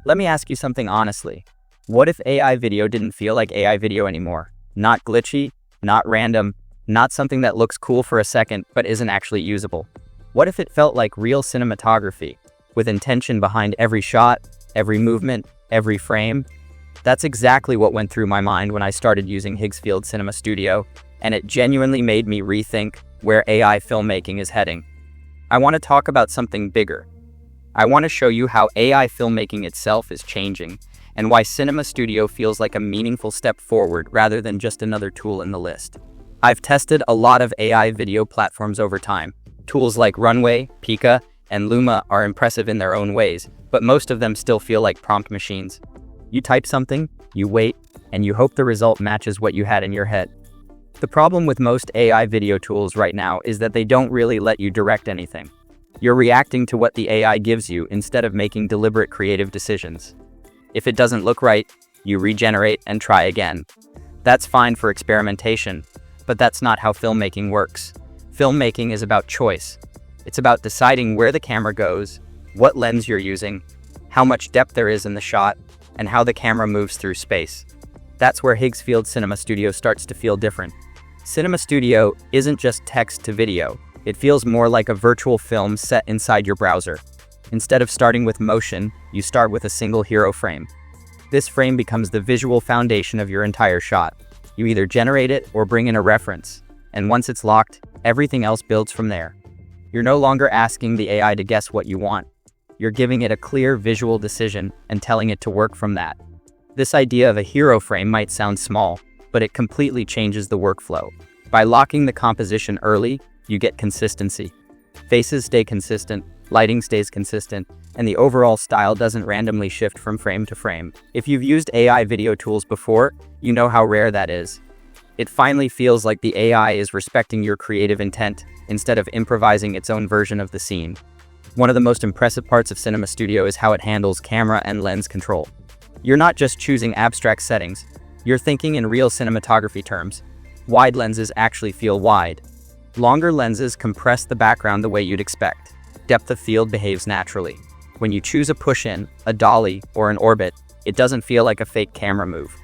Let me ask you something honestly. What if AI video didn't feel like AI video anymore? Not glitchy, not random, not something that looks cool for a second but isn't actually usable. What if it felt like real cinematography, with intention behind every shot, every movement, every frame? That's exactly what went through my mind when I started using Higgsfield Cinema Studio, and it genuinely made me rethink where AI filmmaking is heading. I want to talk about something bigger. I want to show you how AI filmmaking itself is changing, and why Cinema Studio feels like a meaningful step forward rather than just another tool in the list. I've tested a lot of AI video platforms over time. Tools like Runway, Pika, and Luma are impressive in their own ways, but most of them still feel like prompt machines. You type something, you wait, and you hope the result matches what you had in your head. The problem with most AI video tools right now is that they don't really let you direct anything. You're reacting to what the AI gives you instead of making deliberate creative decisions. If it doesn't look right, you regenerate and try again. That's fine for experimentation, but that's not how filmmaking works. Filmmaking is about choice. It's about deciding where the camera goes, what lens you're using, how much depth there is in the shot, and how the camera moves through space. That's where Higgsfield Cinema Studio starts to feel different. Cinema Studio isn't just text to video. It feels more like a virtual film set inside your browser. Instead of starting with motion, you start with a single hero frame. This frame becomes the visual foundation of your entire shot. You either generate it or bring in a reference, and once it's locked, everything else builds from there. You're no longer asking the AI to guess what you want. You're giving it a clear visual decision and telling it to work from that. This idea of a hero frame might sound small, but it completely changes the workflow. By locking the composition early, you get consistency. Faces stay consistent, lighting stays consistent, and the overall style doesn't randomly shift from frame to frame. If you've used AI video tools before, you know how rare that is. It finally feels like the AI is respecting your creative intent instead of improvising its own version of the scene. One of the most impressive parts of Cinema Studio is how it handles camera and lens control. You're not just choosing abstract settings, you're thinking in real cinematography terms. Wide lenses actually feel wide. Longer lenses compress the background the way you'd expect. Depth of field behaves naturally. When you choose a push-in, a dolly, or an orbit, it doesn't feel like a fake camera move.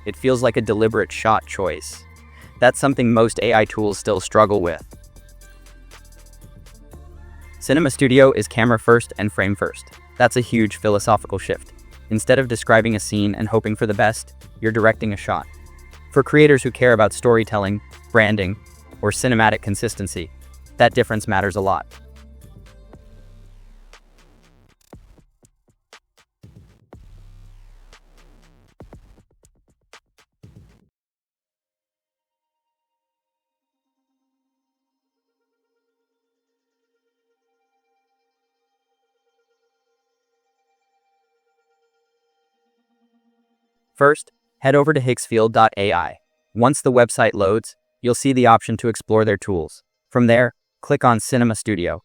It feels like a deliberate shot choice. That's something most AI tools still struggle with. Cinema Studio is camera first and frame first. That's a huge philosophical shift. Instead of describing a scene and hoping for the best, you're directing a shot. For creators who care about storytelling, branding, or cinematic consistency, that difference matters a lot. First, head over to Higgsfield.ai. Once the website loads, you'll see the option to explore their tools. From there, click on Cinema Studio.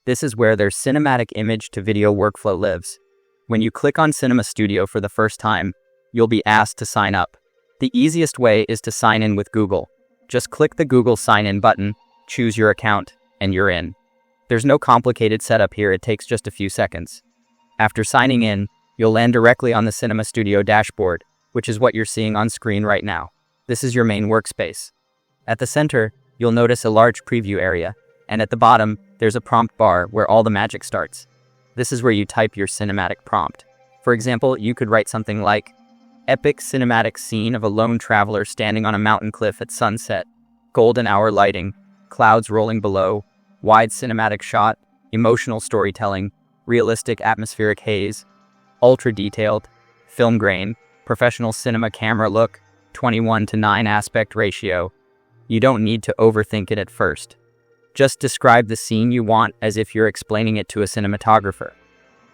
This is where their cinematic image to video workflow lives. When you click on Cinema Studio for the first time, you'll be asked to sign up. The easiest way is to sign in with Google. Just click the Google Sign In button, choose your account, and you're in. There's no complicated setup here, it takes just a few seconds. After signing in, you'll land directly on the Cinema Studio dashboard, which is what you're seeing on screen right now. This is your main workspace. At the center, you'll notice a large preview area, and at the bottom, there's a prompt bar where all the magic starts. This is where you type your cinematic prompt. For example, you could write something like, epic cinematic scene of a lone traveler standing on a mountain cliff at sunset, golden hour lighting, clouds rolling below, wide cinematic shot, emotional storytelling, realistic atmospheric haze, ultra detailed, film grain, professional cinema camera look, 21:9 aspect ratio. You don't need to overthink it at first. Just describe the scene you want as if you're explaining it to a cinematographer.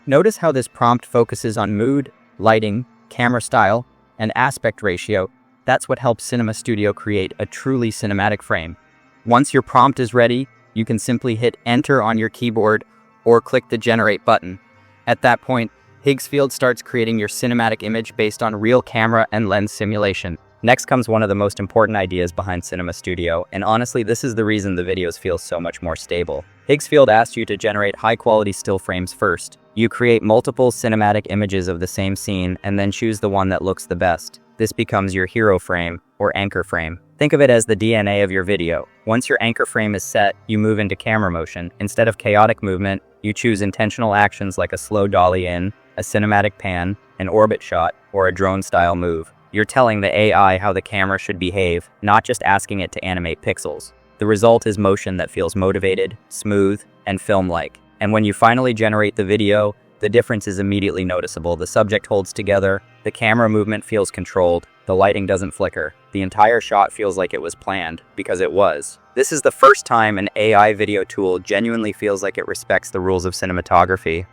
Notice how this prompt focuses on mood, lighting, camera style, and aspect ratio. That's what helps Cinema Studio create a truly cinematic frame. Once your prompt is ready, you can simply hit enter on your keyboard or click the generate button. At that point, Higgsfield starts creating your cinematic image based on real camera and lens simulation. Next comes one of the most important ideas behind Cinema Studio, and honestly, this is the reason the videos feel so much more stable. Higgsfield asks you to generate high-quality still frames first. You create multiple cinematic images of the same scene and then choose the one that looks the best. This becomes your hero frame or anchor frame. Think of it as the DNA of your video. Once your anchor frame is set, you move into camera motion. Instead of chaotic movement, you choose intentional actions like a slow dolly in, a cinematic pan, an orbit shot, or a drone-style move. You're telling the AI how the camera should behave, not just asking it to animate pixels. The result is motion that feels motivated, smooth, and film-like. And when you finally generate the video, the difference is immediately noticeable. The subject holds together, the camera movement feels controlled, the lighting doesn't flicker. The entire shot feels like it was planned, because it was. This is the first time an AI video tool genuinely feels like it respects the rules of cinematography.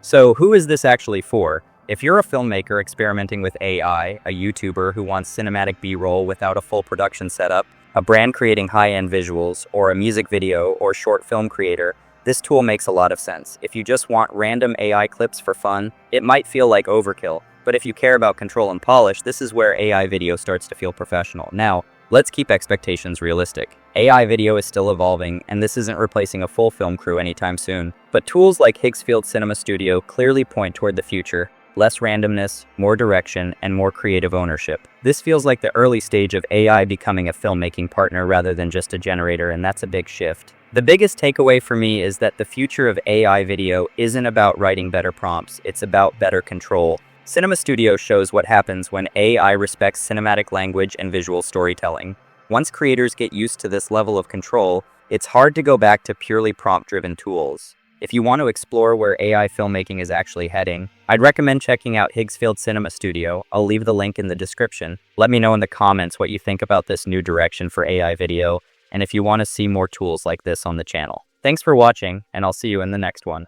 So, who is this actually for? If you're a filmmaker experimenting with AI, a YouTuber who wants cinematic B-roll without a full production setup, a brand creating high-end visuals, or a music video or short film creator, this tool makes a lot of sense. If you just want random AI clips for fun, it might feel like overkill. But if you care about control and polish, this is where AI video starts to feel professional. Now, let's keep expectations realistic. AI video is still evolving, and this isn't replacing a full film crew anytime soon. But tools like Higgsfield Cinema Studio clearly point toward the future. Less randomness, more direction, and more creative ownership. This feels like the early stage of AI becoming a filmmaking partner rather than just a generator, and that's a big shift. The biggest takeaway for me is that the future of AI video isn't about writing better prompts, it's about better control. Cinema Studio shows what happens when AI respects cinematic language and visual storytelling. Once creators get used to this level of control, it's hard to go back to purely prompt-driven tools. If you want to explore where AI filmmaking is actually heading, I'd recommend checking out Higgsfield Cinema Studio. I'll leave the link in the description. Let me know in the comments what you think about this new direction for AI video, and if you want to see more tools like this on the channel. Thanks for watching, and I'll see you in the next one.